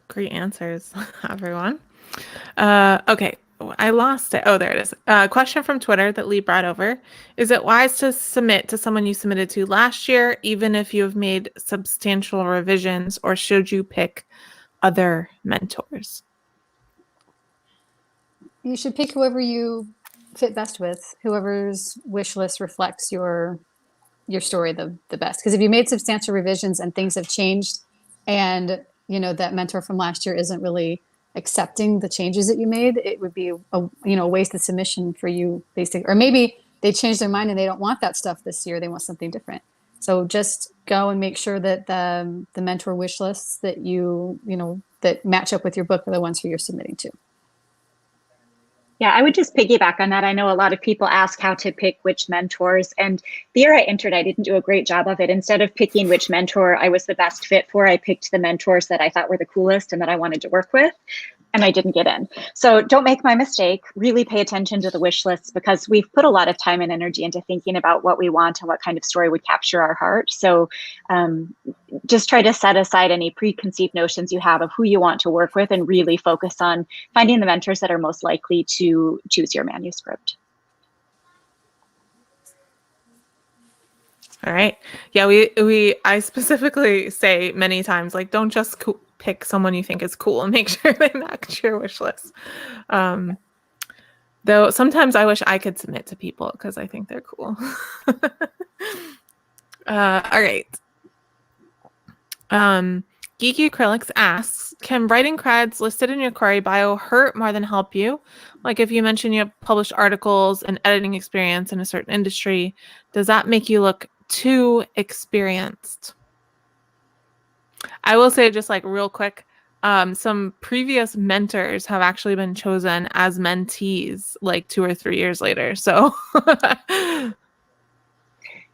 Great answers, everyone. Okay. I lost it. Oh, there it is. Question from Twitter that Lee brought over. Is it wise to submit to someone you submitted to last year, even if you have made substantial revisions, or should you pick other mentors? You should pick whoever you fit best with, whoever's wish list reflects your story the best. Because if you made substantial revisions and things have changed, and you know that mentor from last year isn't really accepting the changes that you made, it would be a wasted submission for you, basically. Or maybe they changed their mind and they don't want that stuff this year, they want something different. So just go and make sure that the mentor wish lists that you know that match up with your book are the ones who you're submitting to. Yeah, I would just piggyback on that. I know a lot of people ask how to pick which mentors, and the year I entered, I didn't do a great job of it. Instead of picking which mentor I was the best fit for, I picked the mentors that I thought were the coolest and that I wanted to work with, and I didn't get in. So don't make my mistake. Really pay attention to the wish lists, because we've put a lot of time and energy into thinking about what we want and what kind of story would capture our heart. So just try to set aside any preconceived notions you have of who you want to work with and really focus on finding the mentors that are most likely to choose your manuscript. All right. Yeah, I specifically say many times, like, don't just pick someone you think is cool and make sure they match your wish list. Though sometimes I wish I could submit to people because I think they're cool. All right. Geeky Acrylics asks, can writing creds listed in your query bio hurt more than help you? Like if you mention you have published articles and editing experience in a certain industry, does that make you look too experienced? I will say, just like real quick, some previous mentors have actually been chosen as mentees like 2 or 3 years later. So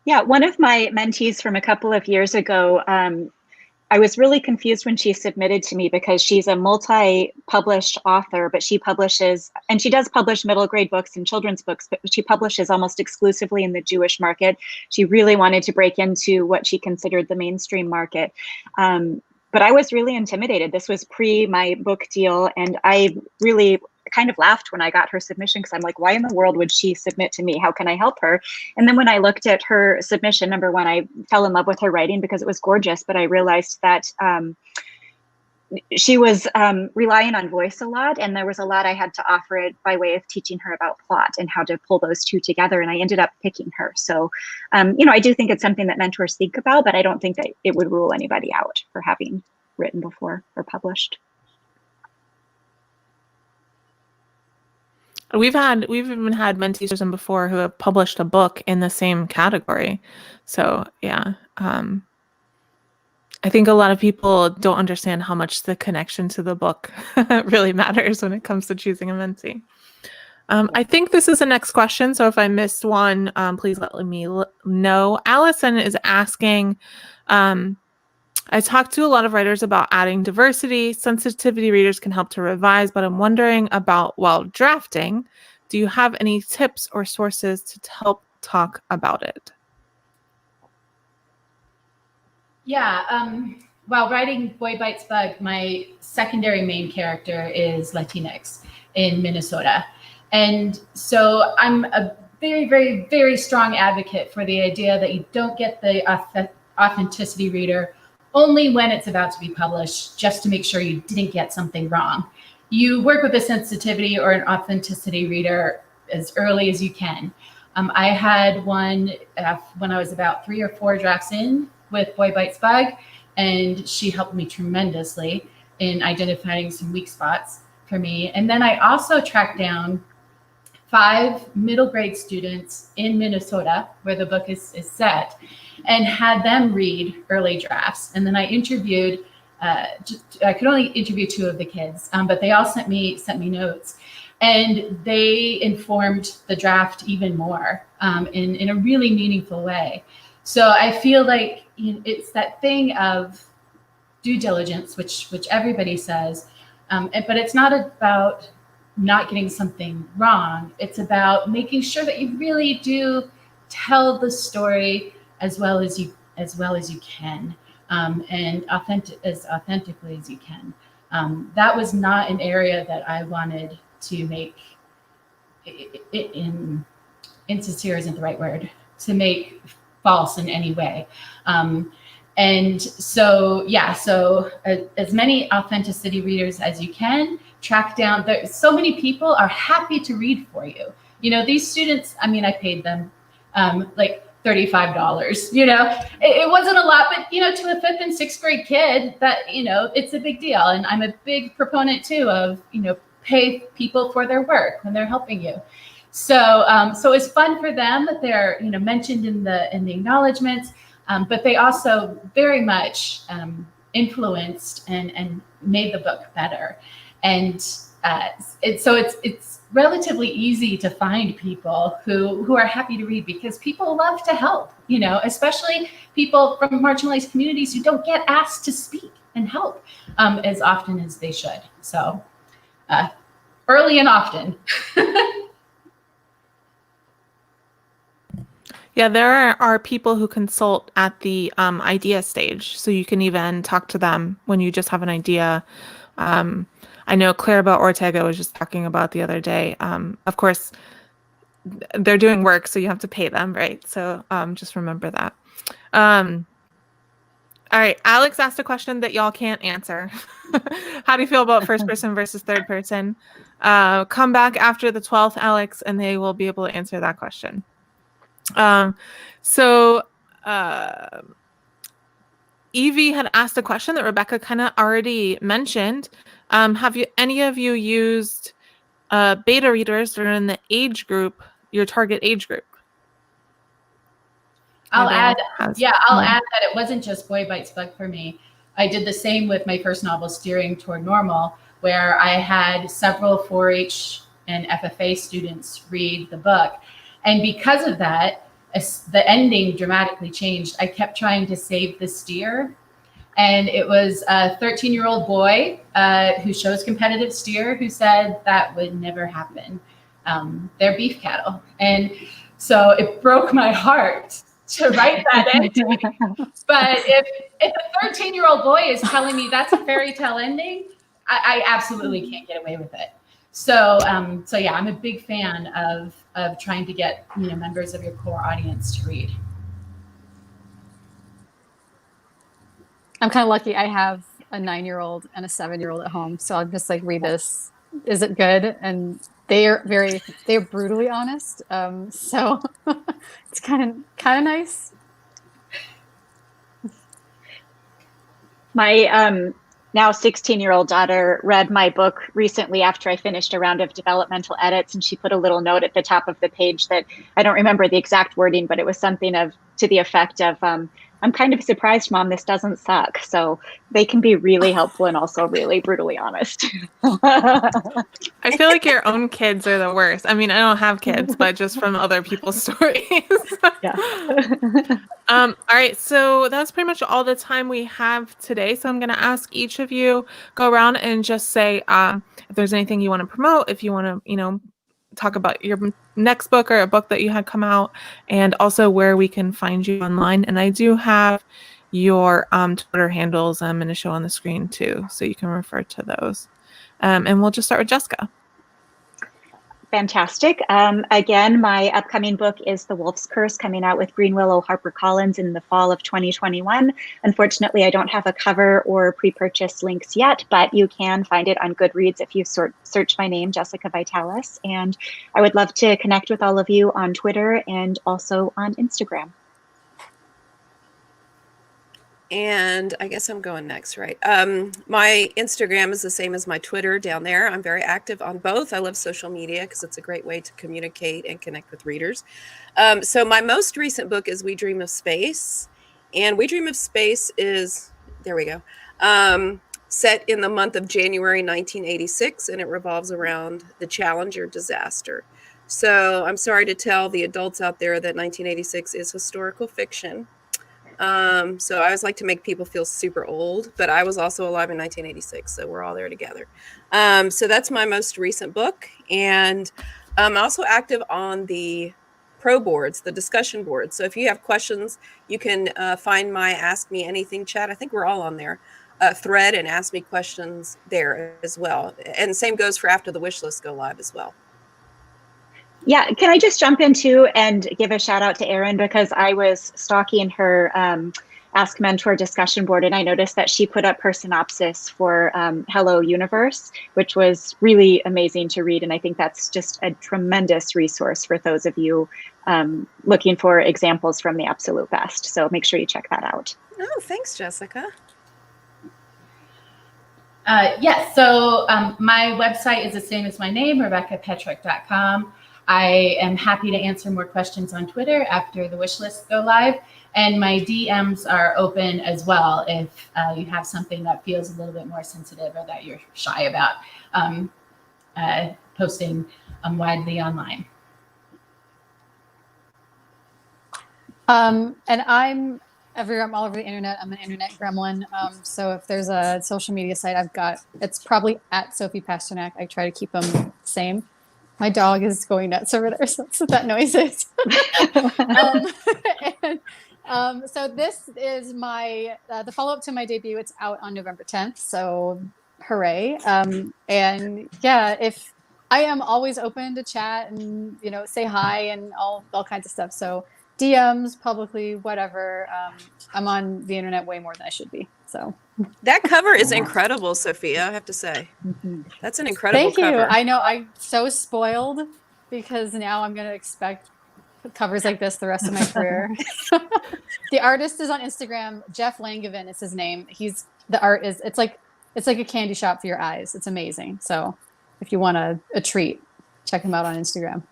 yeah, one of my mentees from a couple of years ago, I was really confused when she submitted to me because she's a multi-published author, but she publishes, and she does publish middle grade books and children's books, but she publishes almost exclusively in the Jewish market. She really wanted to break into what she considered the mainstream market. But I was really intimidated. This was pre my book deal, and I really kind of laughed when I got her submission because I'm like, why in the world would she submit to me? How can I help her? And then when I looked at her submission, number one, I fell in love with her writing because it was gorgeous, but I realized that she was relying on voice a lot, and there was a lot I had to offer it by way of teaching her about plot and how to pull those two together, and I ended up picking her. So, I do think it's something that mentors think about, but I don't think that it would rule anybody out for having written before or published. We've even had mentees before who have published a book in the same category. So yeah, I think a lot of people don't understand how much the connection to the book really matters when it comes to choosing a mentee. I think this is the next question. So if I missed one, please let me know. Allison is asking, I talked to a lot of writers about adding diversity. Sensitivity readers can help to revise, but I'm wondering about while drafting, do you have any tips or sources to help talk about it? Yeah, while writing Boy Bites Bug, my secondary main character is Latinx in Minnesota. And so I'm a very, very, very strong advocate for the idea that you don't get the authenticity reader only when it's about to be published, just to make sure you didn't get something wrong. You work with a sensitivity or an authenticity reader as early as you can. I had one when I was about 3 or 4 drafts in with Boy Bites Bug, and she helped me tremendously in identifying some weak spots for me. And then I also tracked down 5 middle grade students in Minnesota, where the book is set, and had them read early drafts. And then I interviewed, I could only interview 2 of the kids, but they all sent me notes. And they informed the draft even more in a really meaningful way. So I feel like it's that thing of due diligence, which everybody says, but it's not about not getting something wrong. It's about making sure that you really do tell the story as well as you can, and as authentically as you can. That was not an area that I wanted to make insincere isn't the right word, to make false in any way. And so, yeah, so as many authenticity readers as you can, track down. There, so many people are happy to read for you. These students, I mean, I paid them like $35, it wasn't a lot, but, to a 5th and 6th grade kid that, it's a big deal. And I'm a big proponent too of, pay people for their work when they're helping you. So, so it's fun for them that they're, mentioned in the acknowledgments, but they also very much influenced and made the book better. And it's relatively easy to find people who are happy to read, because people love to help, especially people from marginalized communities who don't get asked to speak and help as often as they should. So early and often. Yeah, there are people who consult at the idea stage, so you can even talk to them when you just have an idea. I know Claribel Ortega was just talking about the other day. Of course, they're doing work, so you have to pay them, right? So just remember that. All right, Alex asked a question that y'all can't answer. How do you feel about first person versus third person? Come back after the 12th, Alex, and they will be able to answer that question. Evie had asked a question that Rebecca kind of already mentioned. Have any of you used beta readers that are in the age group, your target age group? I'll add that it wasn't just Boy Bites Bug for me. I did the same with my first novel, Steering Toward Normal, where I had several 4-H and FFA students read the book. And because of that, the ending dramatically changed. I kept trying to save the steer. And it was a 13-year-old boy who shows competitive steer who said that would never happen. They're beef cattle. And so it broke my heart to write that ending. But if a 13-year-old boy is telling me that's a fairy tale ending, I absolutely can't get away with it. So yeah, I'm a big fan of trying to get members of your core audience to read. I'm kind of lucky. I have a 9-year-old and a 7-year-old at home, so I'll just like read this. Is it good? And they're brutally honest. So it's kind of nice. My now 16-year-old daughter read my book recently after I finished a round of developmental edits, and she put a little note at the top of the page that I don't remember the exact wording, but it was something to the effect of, I'm kind of surprised, Mom, this doesn't suck. So they can be really helpful and also really brutally honest. I feel like your own kids are the worst. I mean, I don't have kids, but just from other people's stories. Yeah. All right, so that's pretty much all the time we have today. So I'm going to ask each of you go around and just say if there's anything you want to promote, if you want to, talk about your next book or a book that you had come out, and also where we can find you online. And I do have your Twitter handles I'm going to show on the screen too, so you can refer to those. And we'll just start with Jessica. Fantastic. Again, my upcoming book is The Wolf's Curse, coming out with Green Willow HarperCollins in the fall of 2021. Unfortunately, I don't have a cover or pre-purchase links yet, but you can find it on Goodreads if you search my name, Jessica Vitalis. And I would love to connect with all of you on Twitter and also on Instagram. And I guess I'm going next, right? My Instagram is the same as my Twitter down there. I'm very active on both. I love social media because it's a great way to communicate and connect with readers. So my most recent book is We Dream of Space. And We Dream of Space is, there we go, set in the month of January 1986, and it revolves around the Challenger disaster. So I'm sorry to tell the adults out there that 1986 is historical fiction. So I always like to make people feel super old, but I was also alive in 1986, so we're all there together. So that's my most recent book, and I'm also active on the pro boards, the discussion boards. So if you have questions, you can find my Ask Me Anything chat. I think we're all on there, thread, and ask me questions there as well. And same goes for after the wish list go live as well. Yeah, can I just jump in too and give a shout out to Erin, because I was stalking her Ask Mentor discussion board, and I noticed that she put up her synopsis for Hello Universe, which was really amazing to read. And I think that's just a tremendous resource for those of you looking for examples from the absolute best. So make sure you check that out. Oh, thanks, Jessica. Yes, so my website is the same as my name, RebeccaPetruck.com. I am happy to answer more questions on Twitter after the wish lists go live. And my DMs are open as well if you have something that feels a little bit more sensitive or that you're shy about posting widely online. And I'm everywhere. I'm all over the internet. I'm an internet gremlin. So if there's a social media site I've got, it's probably at Sofiya Pasternack. I try to keep them the same. My dog is going nuts over there, so that's what that noise is. So this is my the follow-up to my debut. It's out on November 10th, so hooray. And yeah, if I am always open to chat and say hi and all kinds of stuff. So DMs, publicly, whatever. I'm on the internet way more than I should be. So that cover is incredible, Sofiya, I have to say. That's an incredible cover. Thank you. I know I'm so spoiled because now I'm going to expect covers like this the rest of my career. The artist is on Instagram. Jeff Langevin is his name. The art is, it's like a candy shop for your eyes. It's amazing. So if you want a treat, check him out on Instagram.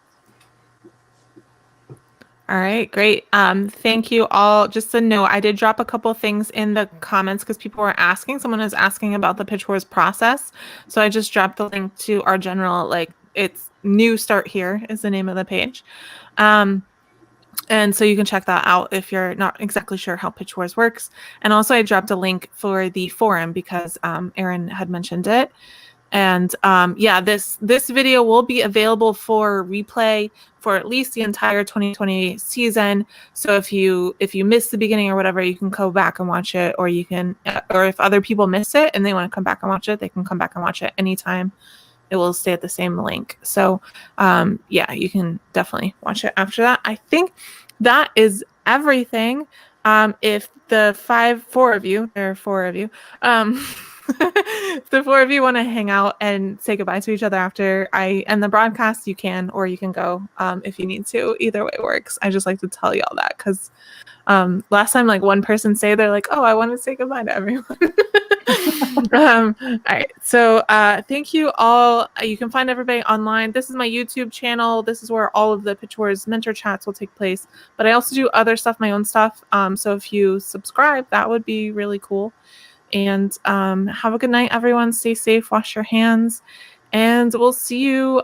All right, great. Thank you all. Just a note, I did drop a couple things in the comments because people were asking. Someone was asking about the Pitch Wars process. So I just dropped the link to our general, it's New Start Here is the name of the page. And so you can check that out if you're not exactly sure how Pitch Wars works. And also I dropped a link for the forum because Erin had mentioned it. And yeah, this video will be available for replay for at least the entire 2020 season. So if you miss the beginning or whatever, you can go back and watch it, or you can, or if other people miss it and they want to come back and watch it, they can come back and watch it anytime. It will stay at the same link. So yeah, you can definitely watch it after that. I think that is everything. If the four of you, if the four of you want to hang out and say goodbye to each other after I end the broadcast, you can, or you can go if you need to. Either way works. I just like to tell you all that because last time, like one person say they're like, "Oh, I want to say goodbye to everyone." All right. So thank you all. You can find everybody online. This is my YouTube channel. This is where all of the Pitchwars mentor chats will take place. But I also do other stuff, my own stuff. So if you subscribe, that would be really cool. And have a good night, everyone. Stay safe. Wash your hands. And we'll see you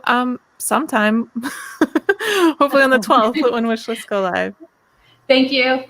sometime. Hopefully on the 12th when Wishlist go live. Thank you.